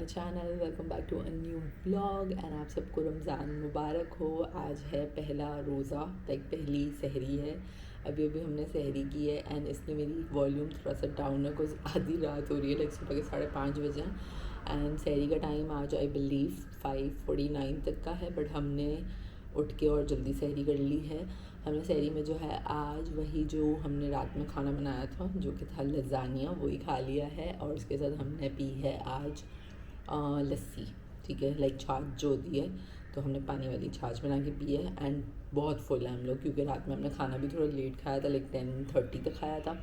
My channel, welcome back to a new vlog and आप सबको रमज़ान मुबारक हो। आज है पहला रोज़ा, लाइक पहली सहरी है। अभी अभी हमने सहरी की है एंड इसलिए मेरी वॉल्यूम थोड़ा सा डाउन है बिकॉज आधी रात हो रही है, लाइक सुबह के 5:30 बजे हैं एंड सहरी का टाइम आज आई बिलीव 5:49 तक का है, बट हमने उठ के और जल्दी सहरी कर ली है। हमने सहरी में जो है आज वही जो हमने रात में खाना बनाया था जो कि था लज़ानिया, वही खा लिया है और उसके साथ हमने पी है आज लस्सी, ठीक है, लाइक छाछ जो होती है, तो हमने पानी वाली छाछ बना के पी है एंड बहुत फुल है हम लोग क्योंकि रात में हमने खाना भी थोड़ा लेट खाया था, लाइक 10:30 तक खाया था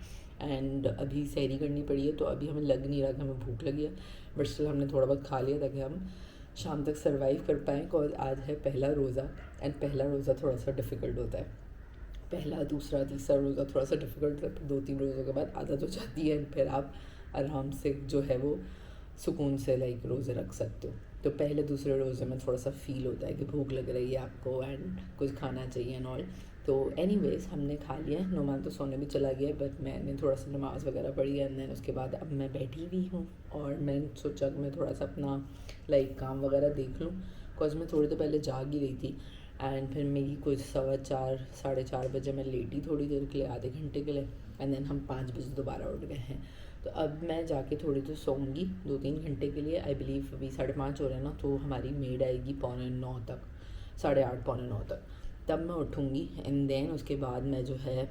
एंड अभी सहरी करनी पड़ी है तो अभी हमें लग नहीं रहा कि हमें भूख लगी है, बट स्टिल हमने थोड़ा बहुत खा लिया ताकि हम शाम तक सर्वाइव कर पाएँ। बिकॉज आज है पहला रोज़ा एंड पहला रोज़ा थोड़ा सा डिफ़िकल्ट होता है। पहला, दूसरा, तीसरा रोज़ा थोड़ा सा डिफ़िकल्ट होता है, 2-3 रोज़ों के बाद आदत हो जाती है एंड फिर आप आराम से जो है वो सुकून से लाइक रोज़े रख सकते हो। तो पहले दूसरे रोज़े में थोड़ा सा फ़ील होता है कि भूख लग रही है आपको एंड कुछ खाना चाहिए एंड ऑल। तो एनीवेज़ हमने खा लिया है। नुमान तो सोने भी चला गया, बट मैंने थोड़ा सा नमाज़ वगैरह पढ़ी एंड देन उसके बाद अब मैं बैठी हुई हूँ और मैंने सोचा कि मैं थोड़ा सा अपना लाइक काम वगैरह देख लूँ बिकॉज मैं थोड़ी देर पहले जाग ही रही थी एंड फिर मेरी कुछ 4:15 4:30 बजे मैं लेटी थोड़ी देर के लिए, आधे घंटे के लिए एंड देन हम 5 बजे दोबारा उठ गए हैं। तो अब मैं जाके थोड़ी देर सोऊंगी 2-3 घंटे के लिए। आई बिलीव अभी 5:30 हो रहे हैं ना, तो हमारी मेड आएगी 8:45 तक, 8:30 8:45 तक, तब मैं उठूँगी एंड देन उसके बाद मैं जो है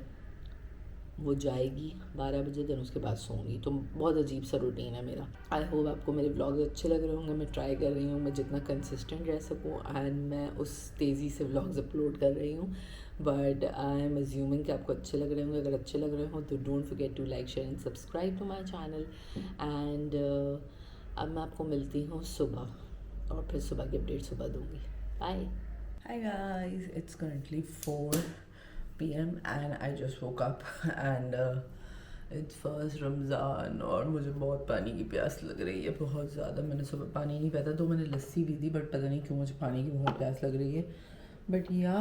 वो जाएगी 12 बजे, दिन उसके बाद सोऊंगी। तो बहुत अजीब सा रूटीन है मेरा। आई होप आपको मेरे व्लॉग्स अच्छे लग रहे होंगे। मैं ट्राई कर रही हूँ मैं जितना कंसिस्टेंट रह सकूँ एंड मैं उस तेज़ी से व्लॉग्स अपलोड कर रही हूँ, बट आई एम अज्यूमिंग कि आपको अच्छे लग रहे होंगे। अगर अच्छे लग रहे हो तो don't forget to like, share and subscribe to my channel and अब मैं आपको मिलती हूँ सुबह और फिर सुबह की अपडेट सुबह दूँगी। Bye. Hi guys, it's currently 4 p.m. and I just woke up and it's first Ramzan और मुझे बहुत पानी की प्यास लग रही है, बहुत ज़्यादा। मैंने सुबह पानी नहीं पिया था तो मैंने लस्सी पी थी, बट पता नहीं क्यों मुझे पानी की बहुत प्यास लग रही है, बट या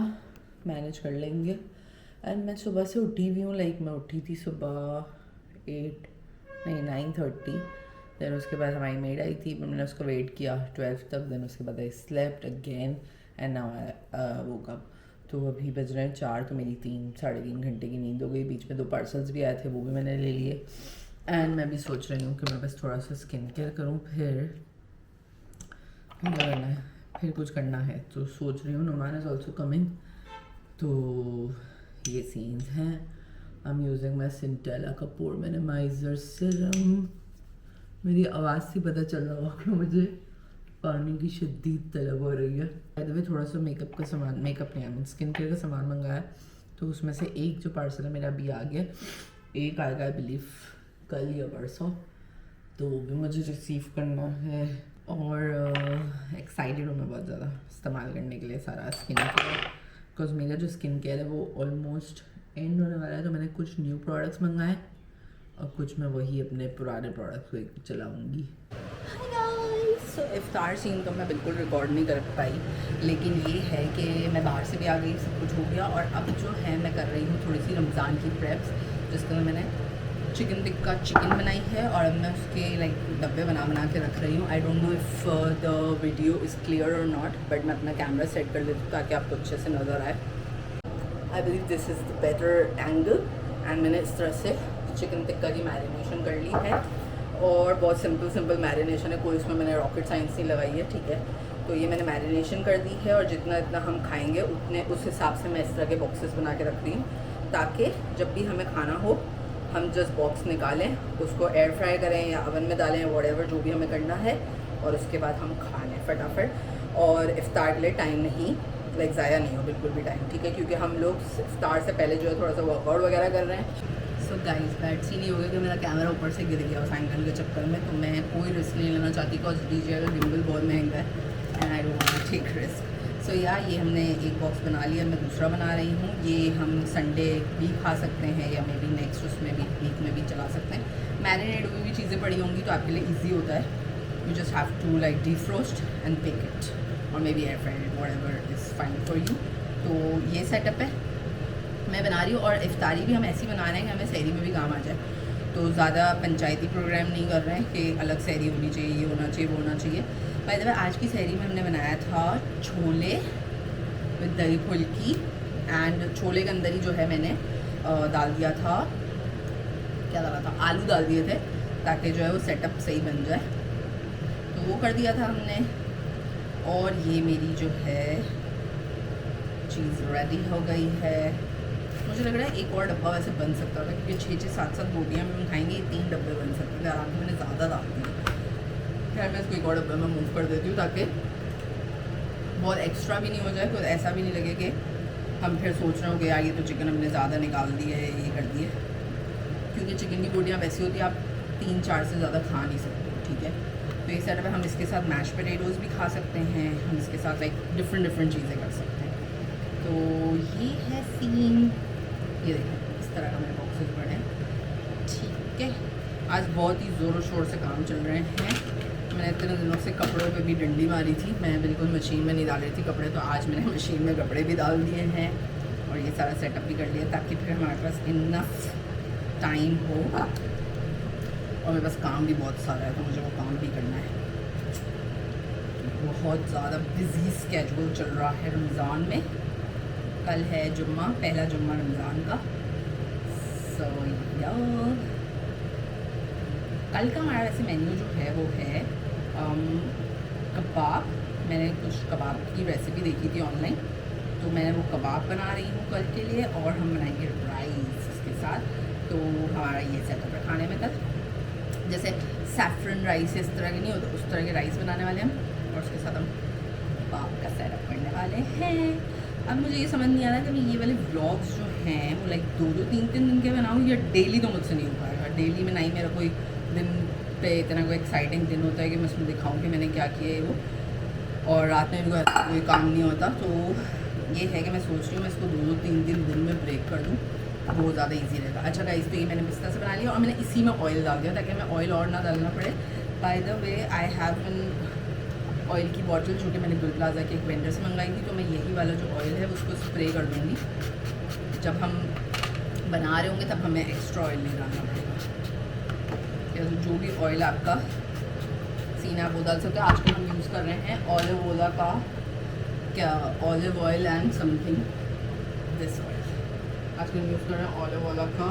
मैनेज कर लेंगे। एंड मैं सुबह से उठी हुई हूँ, लाइक मैं उठी थी सुबह 9:30, देन उसके बाद हमारी मेड आई थी, मैंने उसको वेट किया 12 तक, देन उसके बाद I slept again and now I woke up. तो अभी बज रहे हैं 4, तो मेरी 3-3.5 घंटे की नींद हो गई। बीच में 2 पार्सल्स भी आए थे, वो भी मैंने ले लिए एंड मैं भी सोच रही हूँ कि मैं बस थोड़ा सा स्किन केयर करूँ, फिर करना है, फिर कुछ करना है। तो सोच रही हूँ नुमान इज़ ऑल्सो कमिंग, तो ये सीन्स हैं। आई एम यूजिंग माई सिंटेला का पोर मिनिमाइजर सिरम। मेरी आवाज़ से पता चल रहा होगा कि मुझे पानी की शदीद तलब हो रही है। बाय द वे थोड़ा सा मेकअप का सामान, मेकअप नहीं, आई मीन स्किन केयर का सामान मंगाया, तो उसमें से एक जो पार्सल है मेरा अभी आ गया, एक आएगा आई बिलीव कल या परसों, तो वो भी मुझे रिसीव करना है और एक्साइटेड हूँ मैं बहुत ज़्यादा इस्तेमाल करने के लिए सारा स्किन केयर, बिकॉज मेरा जो स्किन केयर है वो ऑलमोस्ट एंड होने वाला है। तो मैंने कुछ न्यू प्रोडक्ट्स मंगाए और कुछ मैं वही अपने पुराने प्रोडक्ट्स को चलाऊँगी। सो इफ्तार सीन तो मैं बिल्कुल रिकॉर्ड नहीं कर पाई, लेकिन ये है कि मैं बाहर से भी आ गई, सब कुछ हो गया और अब जो है मैं कर रही हूँ थोड़ी सी रमज़ान की प्रेप्स, जिसके लिए मैंने चिकन टिक्का चिकन बनाई है और अब मैं उसके लाइक डब्बे बना के रख रही हूँ। आई don't know if the video is clear और नॉट, बट मैं अपना कैमरा सेट कर लेती हूँ ताकि आपको अच्छे से नज़र आए। I believe this is the better angle and मैंने इस तरह से चिकन टिक्का की मैरिनेशन कर ली है और बहुत सिंपल मैरिनेशन है, कोई इसमें मैंने रॉकेट साइंस नहीं लगाई है, ठीक है। तो ये मैंने मैरिनेशन कर दी है और जितना हम खाएंगे उतने उस हिसाब से मैं इस तरह के बॉक्सेस बना के रख रही हूँ ताकि जब भी हमें खाना हो हम जस्ट बॉक्स निकालें, उसको एयर फ्राई करें या अवन में डालें, व्हाटएवर जो भी हमें करना है, और उसके बाद हम खा लें फटाफट। और इफ्तार के लिए टाइम नहीं, लाइक ज़ाया नहीं हो बिल्कुल भी टाइम, ठीक है, क्योंकि हम लोग इफ्तार से पहले जो है थोड़ा सा वर्कआउट वगैरह कर रहे हैं। सो गाइस बैड सीन ये हो गया कि मेरा कैमरा ऊपर से गिर गया उस एंगल के चक्कर में, तो मैं कोई रिस्क नहीं लेना चाहती बिकॉज DJI का गिम्बल बहुत महंगा है and I don't want to take risk. So यार ये हमने एक बॉक्स बना लिया, मैं दूसरा बना रही हूँ। ये हम संडे भी खा सकते हैं या मे बी नेक्स्ट उसमें भी वीक में भी चला सकते हैं। मैरिनेट हुई भी चीज़ें पड़ी होंगी तो आपके लिए ईजी होता है। You just have to like defrost and pick it और maybe air fry it, whatever is fine for you. तो ये सेटअप है मैं बना रही हूँ और इफ्तारी भी हम ऐसी बना रहे हैं कि हमें सहरी में भी काम आ जाए। तो ज़्यादा पंचायती प्रोग्राम नहीं कर रहे हैं कि अलग सहरी होनी चाहिए, ये होना चाहिए, वो होना चाहिए। बाय द वे आज की सहरी में हमने बनाया था छोले विद दही फुल्की एंड छोले के अंदर ही जो है मैंने डाल दिया था, क्या डाला था, आलू डाल दिए थे ताकि जो है वो सेटअप सही बन जाए, तो वो कर दिया था हमने। और ये मेरी जो है चीज़ रेडी हो गई है। मुझे लग रहा है एक और डब्बा वैसे बन सकता था क्योंकि 6-6 7-7 रोटियाँ में हम खाएंगे, 3 डब्बे बन सकते थे आराम से। मैंने ज़्यादा डाल दिया, खैर मैं इसको एक और डब्बे में मूव कर देती हूँ ताकि बहुत एक्स्ट्रा भी नहीं हो जाए, कुछ ऐसा भी नहीं लगे कि हम फिर सोच रहे हो कि यार ये तो चिकन हमने ज़्यादा निकाल दी है, ये कर दिए, क्योंकि चिकन की बोटियाँ वैसी होती है आप 3-4 से ज़्यादा खा नहीं सकते, ठीक है। तो ये सेटअप है, हम इसके साथ मैश पोटैटोज़ भी खा सकते हैं, हम इसके साथ लाइक डिफरेंट चीज़ें कर सकते हैं। तो ये है सीन, ये देखें इस तरह का मेरे बॉक्सेस बने, ठीक है। आज बहुत ही ज़ोरों शोर से काम चल रहे हैं। मैंने इतने दिनों से कपड़ों पे भी डंडी मारी थी, मैं बिल्कुल मशीन में नहीं डाल रही थी कपड़े, तो आज मैंने मशीन में कपड़े भी डाल दिए हैं और ये सारा सेटअप भी कर लिया ताकि फिर हमारे पास इनफ टाइम हो। और मेरे पास काम भी बहुत सारा है तो मुझे वो काम भी करना है। बहुत ज़्यादा बिजी स्केड्यूल चल रहा है रमज़ान में। कल है जुम्मा, पहला जुम्मा रमज़ान का। सो कल का हमारा वैसे मेन्यू जो है वो है कबाब। मैंने कुछ कबाब की रेसिपी देखी थी ऑनलाइन, तो मैं वो कबाब बना रही हूँ कल के लिए, और हम बनाएंगे राइस इसके साथ। तो हमारा ये सेटअप है खाने में कल, जैसे सैफरन राइस इस तरह के नहीं होते, उस तरह के राइस बनाने वाले हम, और उसके साथ हम कबाब का सेटअप करने वाले हैं। अब मुझे ये समझ नहीं आ रहा कि मैं ये वाले व्लॉग्स जो हैं वो लाइक 2-2 3-3 दिन के बनाऊँ या डेली, तो मुझसे नहीं हो पाएगा। डेली में नहीं, मेरा कोई दिन पे इतना कोई एक्साइटिंग दिन होता है कि मैं उसमें दिखाऊँ कि मैंने क्या किया है वो, और रात में भी कोई काम नहीं होता। तो ये है कि मैं सोच रही हूँ मैं इसको 2-2 3 दिन में ब्रेक कर दूँ, बहुत ज़्यादा इजी रहेगा। अच्छा गाइस, तो ये मैंने पिस्ता से बना लिया और मैंने इसी में ऑयल डाल दिया ताकि हमें ऑयल और ना डालना पड़े। Bye the way I have an oil की बॉटल जो कि मैंने गुल प्लाजा के एक वेंडर से मंगाई थी, तो मैं यही वाला जो ऑयल है उसको स्प्रे कर दूँगी। जब हम बना रहे होंगे तब हमें एक्स्ट्रा ऑयल नहीं डालना पड़ेगा। या जो भी ऑयल आपका सीना आप वो डाल सकते हो। आजकल हम यूज़ कर रहे हैं ऑलिव ओला का, क्या olive oil and something this oil. आजकल हम यूज़ कर रहे हैं ऑलिव ओला का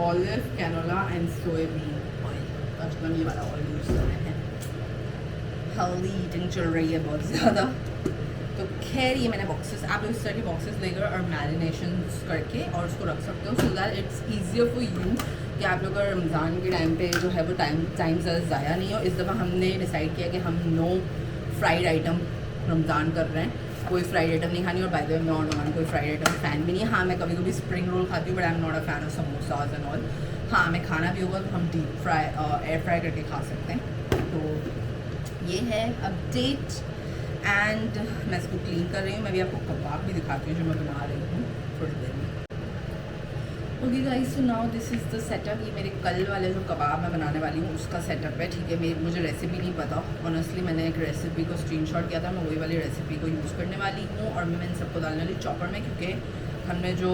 olive canola and soybean oil. आजकल हम ये वाला ऑयल यूज़ कर रहे हैं। हेल्दी ईटिंग चल रही है बहुत ज़्यादा। तो खैर ये मैंने बॉक्सेस, आप लोग इस तरह के बॉक्सेस लेकर और मैरिनेशन करके और उसको रख सकते हो, so that it's easier for you कि आप लोग का रमज़ान के टाइम पे जो है वो टाइम ज़्यादा ज़ाया नहीं हो। इस दफ़ा हमने डिसाइड किया कि हम नो फ्राइड आइटम रमज़ान कर रहे हैं, कोई फ्राइड आइटम नहीं खानी। और बाय द वे मैं और नॉन कोई फ्राइड आइटम फ़ैन भी नहीं है। हाँ, मैं कभी कभी स्प्रिंग रोल खाती हूँ, but I am not a fan of samosas and all. हाँ, हमें खाना भी होगा तो हम डीप फ्राई एयर फ्राई करके खा सकते हैं। तो ये है अपडेट, एंड मैं इसको क्लीन कर रही हूँ। मैं भी आपको कबाब भी दिखाती हूँ जो मैं बना रही हूँ थोड़ी देर में। Okay guys, so now this is the setup. ये मेरे कल वाले जो कबाब मैं बनाने वाली हूँ उसका सेटअप है, ठीक है। मुझे रेसिपी नहीं पता ऑनेस्टली, मैंने एक रेसिपी को स्क्रीनशॉट किया था, मैं वही वाली रेसिपी को यूज़ करने वाली हूँ। और मैं इन सबको डालने वाली चॉपर में, क्योंकि हमने जो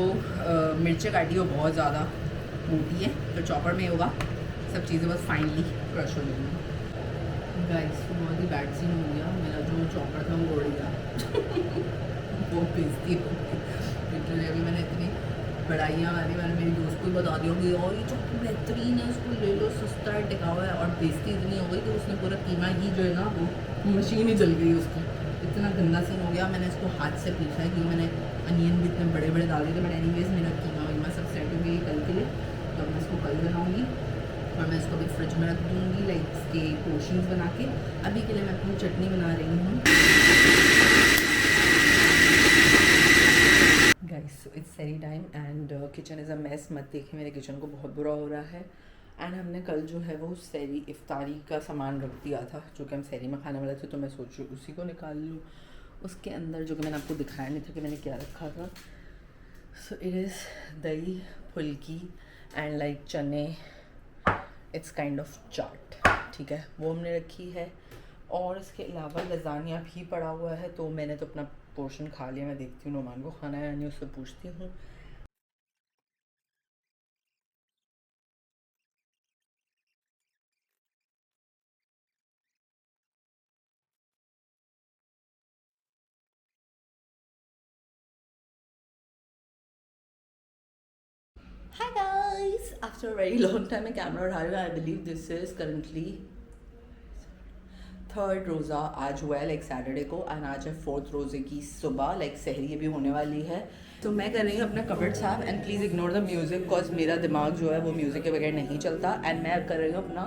मिर्चें काटी वो बहुत ज़्यादा मोटी है, तो चॉपर में होगा सब चीज़ें बस फाइनली क्रश हो जाएंगी। गाइस, बहुत ही बैड सीन हो गया, मेरा जो चॉपर था वो उड़ गया वो बेइज्जती हो गई लिटरली। अभी मैंने इतनी बड़ाइयाँ वाली मैंने मेरी दोस्त को ही बता दी होगी, और ये चॉपर बेहतरीन है, इसको ले लो, सस्ता है, टिका हुआ है। और बेइज्जती इतनी हो गई कि उसने पूरा कीमा ही जो है ना वो मशीन ही जल गई उसकी। इतना गंदा सीन हो गया। मैंने इसको हाथ से पीसा है क्योंकि मैंने अनियन भी इतने बड़े बड़े डाल दिए थे। बट एनीवेज मेरा कीमा वीमा सब सेट हो गई कल के लिए, तो मैं इसको कल बनाऊँगी और मैं इसको अभी फ्रिज में रख दूँगी लाइक इसके पोर्शंस बना के। अभी के लिए मैं अपनी चटनी बना रही हूँ। गाइस, इट्स सैरी time and kitchen is a mess. मत देखिए, मेरे किचन को बहुत बुरा हो रहा है। एंड हमने कल जो है वो सैरी इफ्तारी का सामान रख दिया था जो कि हम सैरी में खाने वाले थे, तो मैं सोच रही हूँ उसी को निकाल लूँ। उसके अंदर जो कि मैंने आपको दिखाया नहीं था कि मैंने क्या रखा था। सो इट इज़ दही फुल्की एंड लाइक चने, इट्स काइंड ऑफ चाट, ठीक है, वो हमने रखी है। और इसके अलावा लजानिया भी पड़ा हुआ है, तो मैंने तो अपना पोर्शन खा लिया। मैं देखती हूँ नोमान को खाना है या नहीं, उससे पूछती हूँ। Hi guys! After a very long time मैं कैमरा उठा रही हूँ. I believe this is currently third रोज़ा आज हुआ है लाइक सैटरडे को, एंड आज है फोर्थ रोज़े की सुबह, लाइक सहरी अभी होने वाली है. तो मैं कर रही हूँ अपना कबर्ड साफ, and please ignore the music because मेरा दिमाग जो है वो म्यूज़िक के बगैर नहीं चलता. एंड मैं कर रही हूँ अपना,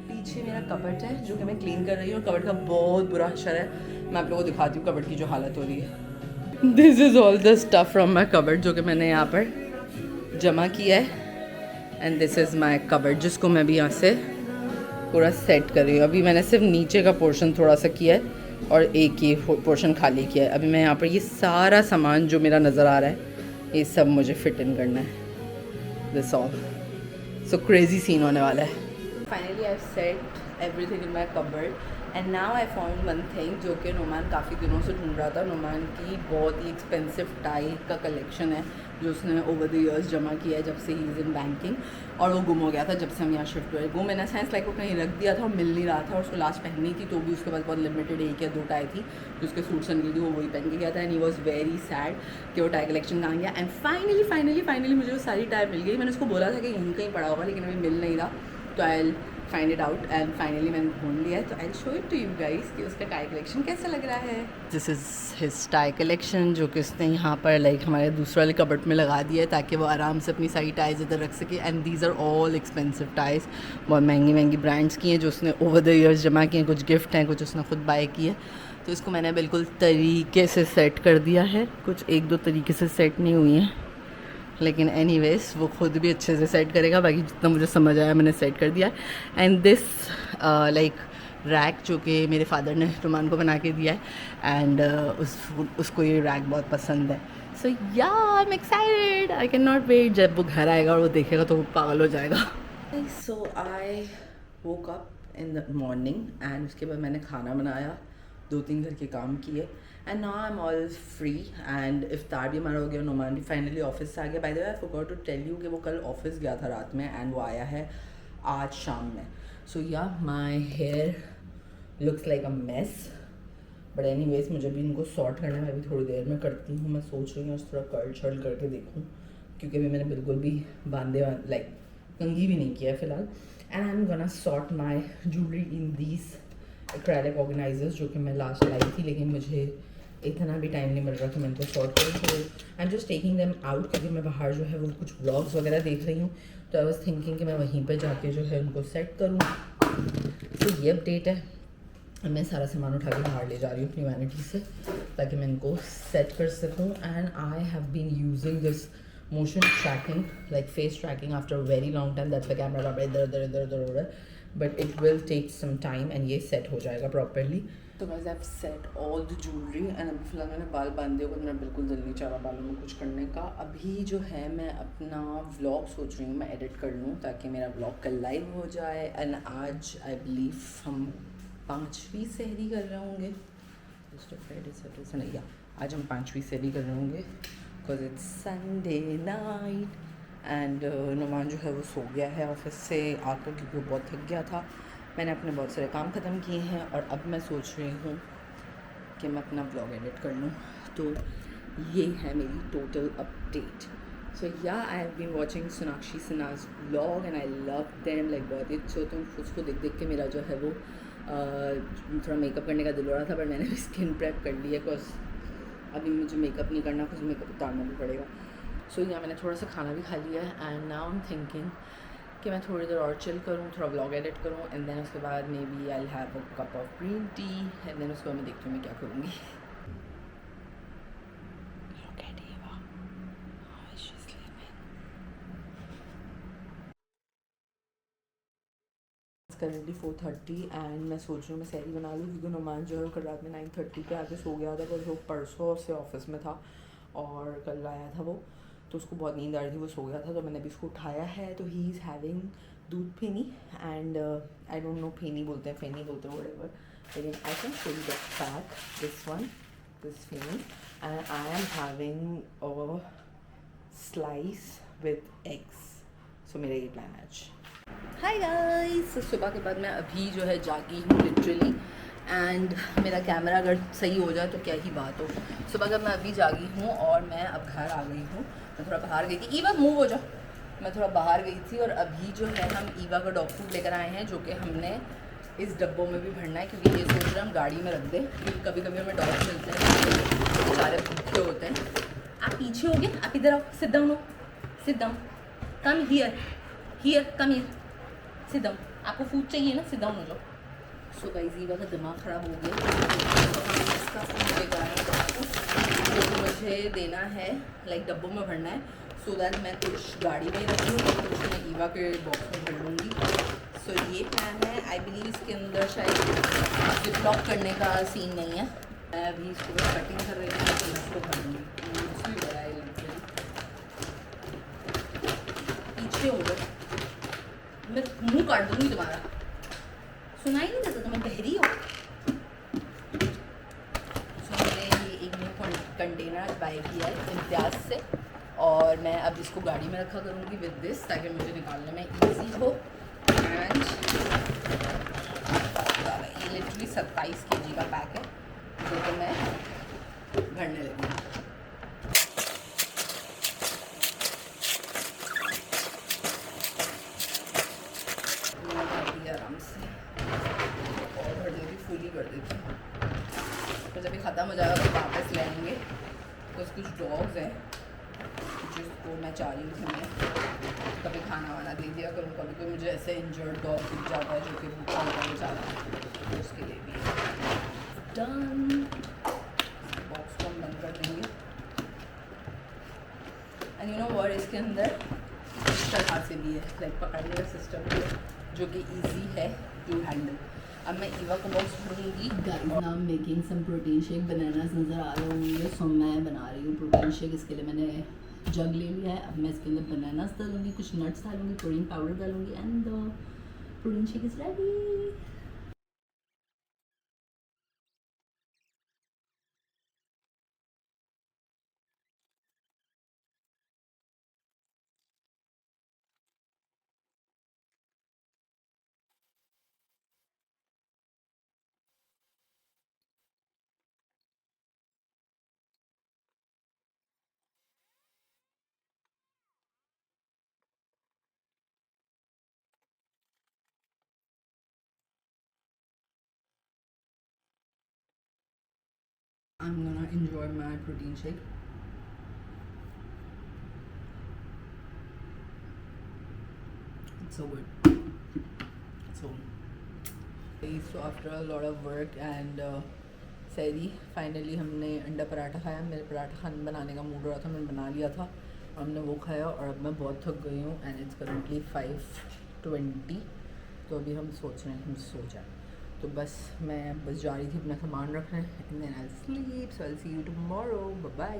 पीछे मेरा कबर्ड है जो कि मैं क्लीन कर रही हूँ. कबर्ड का बहुत बुरा हशर है. मैं आप लोगों को दिखाती हूँ कबर्ड की जो हालत हो रही है. This is all the stuff from my cupboard जो कि मैंने यहाँ पर जमा किया है. And this is my cupboard जिसको मैं भी यहाँ से पूरा सेट कर रही हूँ. अभी मैंने सिर्फ नीचे का पोर्शन थोड़ा सा किया है और एक ही पोर्शन खाली किया है. अभी मैं यहाँ पर ये सारा सामान जो मेरा नज़र आ रहा है ये सब मुझे फिट इन करना है. This all so crazy scene होने वाला है. Finally I set everything in my cupboard and now I found one thing जो कि नुमान काफ़ी दिनों से ढूंढ रहा था. नुमान की बहुत ही एक्सपेंसिव टाई का कलेक्शन है जो उसने ओवर द ईयर्स जमा किया है जब से ही इज़ इन बैंकिंग, और वो गुम हो गया था जब से हम यहाँ शिफ्ट हुए. वो मैंने साइंस लाइक वो कहीं रख दिया था और मिल नहीं रहा था, और उसको लास्ट पहननी थी तो भी उसके पास बहुत लिमिटेड एक या दो टाई थी जो उसके सूट सन गई थी, वो वही पहन के गया था. And he was very sad कि वो टाई कलेक्शन कहाँ गया. एंड फाइनली मुझे वो सारी टाई मिल गई. मैंने उसको बोला था कि यहीं कहीं पड़ा होगा लेकिन अभी मिल नहीं रहा, तो I find it out. And finally मैंने ढूंढ लिया है, तो I show it to you guys कि उसका टाई कलेक्शन कैसा लग रहा है. This is his tie collection जो कि उसने यहाँ पर लाइक हमारे दूसरे वाले कबर्ड में लगा दिया है ताकि वो आराम से अपनी सारी टाइज इधर रख सके. And these are all expensive ties, बहुत महंगी ब्रांड्स की हैं जो उसने ओवर द ईयर्स जमा किए हैं. कुछ गिफ्ट हैं, कुछ उसने खुद बाय किए. तो इसको मैंने बिल्कुल तरीके से सेट कर दिया है. कुछ एक दो तरीके से सेट नहीं हुई हैं लेकिन एनीवेज वो खुद भी अच्छे से सेट करेगा. बाकी जितना मुझे समझ आया मैंने सेट कर दिया. एंड दिस लाइक रैक जो कि मेरे फादर ने रुमान को बना के दिया है, एंड उसको ये रैक बहुत पसंद है. So yeah I am excited, I can not wait. जब वो घर आएगा और वो देखेगा तो वो पागल हो जाएगा. So I woke up in the morning and उसके बाद मैंने खाना बनाया, 2-3 घर के काम किए, and now I am all free. And इफ्तार भी हमारा हो गया, नुमान भी फाइनली ऑफिस से आ गया. By the way I forgot to tell you कि वो कल ऑफिस गया था रात में एंड वो आया है आज शाम में. So yeah my hair looks like a mess, but anyways मुझे भी इनको सॉर्ट करना है. मैं भी थोड़ी देर में करती हूँ. मैं सोच रही हूँ थोड़ा कर्ल शर्ल करके देखूँ क्योंकि अभी मैंने बिल्कुल भी लाइक कंघी भी नहीं किया है फ़िलहाल. And I am gonna sort my jewellery in these acrylic organisers जो कि मैं लास्ट लाई थी लेकिन मुझे इतना भी टाइम नहीं मिल रहा कि मैं इनको सॉर्ट करूँ. तो I am just taking them out क्योंकि मैं बाहर जो है वो कुछ व्लॉग्स वगैरह देख रही हूँ, तो आई वाज थिंकिंग कि मैं वहीं पे जाके जो है उनको सेट करूँ. तो ये अपडेट है. मैं सारा सामान उठा के बाहर ले जा रही हूँ अपनी वैनिटी से ताकि मैं इनको सेट कर सकूँ. And I have been using this motion tracking like face tracking after very long time. That's the camera इधर but it will take some time and ये सेट हो जाएगा प्रॉपरली. तो guys I have set all the jewellery and अभी फिलहाल मैंने बाल बांधे हुए, मेरा बिल्कुल दिल नहीं चाह रहा बालों में कुछ करने का. अभी जो है मैं अपना व्लॉग सोच रही हूँ मैं एडिट कर लूँ ताकि मेरा व्लॉग कल लाइव हो जाए. एंड आज आई बिलीव हम 5वीं सहरी कर रहे होंगे. या आज हम 5वीं सहरी कर रहे होंगे because it's Sunday night. And Numan जो है वो सो गया है ऑफिस से आकर क्योंकि वो बहुत थक गया था. मैंने अपने बहुत सारे काम ख़त्म किए हैं और अब मैं सोच रही हूँ कि मैं अपना ब्लॉग एडिट कर लूँ. तो ये है मेरी total update. So yeah I have been watching Sonakshi Sinha's blog and I love them like बहुत ही अच्छे होते हैं. उसको देख के मेरा जो है वो थोड़ा मेकअप करने का दिल हो रहा था, पर मैंने भी स्किन प्रेप कर ली है बिकॉज अभी मुझे मेकअप नहीं करना, कुछ मेकअप उतारना भी पड़ेगा. सो यहाँ मैंने थोड़ा सा खाना भी खा लिया है and now I am thinking कि मैं थोड़ी देर और चिल करूँ, थोड़ा व्लॉग एडिट करूँ एंड देन उसके बाद maybe I will have a cup of green tea and then उसके बाद मैं देखती हूँ मैं क्या करूँगी. करेंटली 4:30 एंड मैं सोच रही हूँ मैं सहरी बना लूँ क्योंकि नुमान जो है कल रात में 9:30 पे आके सो गया था बिकॉज वो परसों से ऑफिस में था और कल आया था वो, तो उसको बहुत नींद आ रही थी, वो सो गया था. तो मैंने अभी उसको उठाया है. तो ही is having doodh feni and I don't know feni बोलते हैं फेनी बोलते हैं व्हाटएवर, लेकिन I can show you the pack this feni and I am having a slice with eggs. So मेरा ये प्लान है आज. हाय गाइस, सुबह के बाद मैं अभी जो है जागी हूँ लिटरली एंड मेरा कैमरा अगर सही हो जाए तो क्या ही बात हो. सुबह का मैं अभी जागी हूँ और मैं अब घर आ गई हूँ. मैं थोड़ा बाहर गई थी. ईवा मूव हो जाओ. मैं थोड़ा बाहर गई थी और अभी जो है हम ईवा का डॉग फूड लेकर आए हैं, जो कि हमने इस डब्बों में भी भरना है, क्योंकि ये सोच रहे हम गाड़ी में रख दें, क्योंकि कभी कभी हमें डॉग मिलते हैं सारे भूखे होते हैं। आप पीछे हो गए, आप इधर आओ, सिट डाउन हो, sit down, come here, here come here, sit down. आपको फूड चाहिए ना, सिट डाउन हो जाओ। सो गाइस ईवा का दिमाग ख़राब हो गया, तो हम इसका फूड लेकर आए हैं, जो कि मुझे देना है, लाइक डब्बों में भरना है, सो दैट मैं कुछ गाड़ी में रख लूँ और कुछ मैं ईवा के बॉक्स में भर लूँगी। सो ये प्लान है। आई बिलीव इसके अंदर शायद जिप लॉक करने का सीन नहीं है। मैं अभी इसको कटिंग कर रही हूँ, तो मैं इसको भर लूँगी। भी बड़ा है, पीछे हो जाओ, मैं मुँह काट दूँगी तुम्हारा, सुनाई नहीं देता, तुम्हें बहरी हो। सो मैंने ये एक न्यू कंटेनर बाय किया है इम्तियाज़ से, और मैं अब इसको गाड़ी में रखा करूँगी विद दिस, ताकि मुझे निकालने में ईजी हो। एंड ये लिटरली 27 kg का पैक है, जो कि मैं भरने लगी। आराम से और भर देती, फुली कर देती, तो जब ये ख़त्म हो जाएगा तो वापस ले आएंगे। कुछ डॉग्स हैं जिसको मैं चाह रही हूँ कि मैं कभी खाना वाना दे दिया करूँ, कभी कोई मुझे ऐसे इंजर्ड डॉग दिख जाता है जो कि भूखा होता है बेचारा, तो उसके लिए भी डन। बॉक्स को हम बंद कर देंगे। एंड यू नो व्हाट, इसके अंदर इस तरह से भी है, लाइक पकड़ने का सिस्टम है, जो कि ईजी है टू हैंडल। अब मैं ईवा को बॉक्स भरूँगी। Guys now making some protein shake, bananas नज़र आ रहे होंगे, सो मैं बना रही हूँ प्रोटीन शेक। इसके लिए मैंने जग ले लिया है। अब मैं इसके अंदर बनानास डालूंगी, कुछ नट्स डालूंगी, प्रोटीन पाउडर डालूंगी, and the protein shake is ready. I'm gonna enjoy my protein shake. It's so good. So after a lot of work and सैरी, फाइनली हमने अंडा पराठा खाया। मेरे पराठा खाने बनाने का मूड हो रहा था, मैंने बना लिया था और हमने वो खाया, और अब मैं बहुत थक गई हूँ। एंड इट्स करंटली 5:20, तो अभी हम सोच रहे हैं हम सो जाएं। तो बस मैं जा रही थी अपना सामान रखने, and then I will sleep, so I will see you tomorrow, bye bye.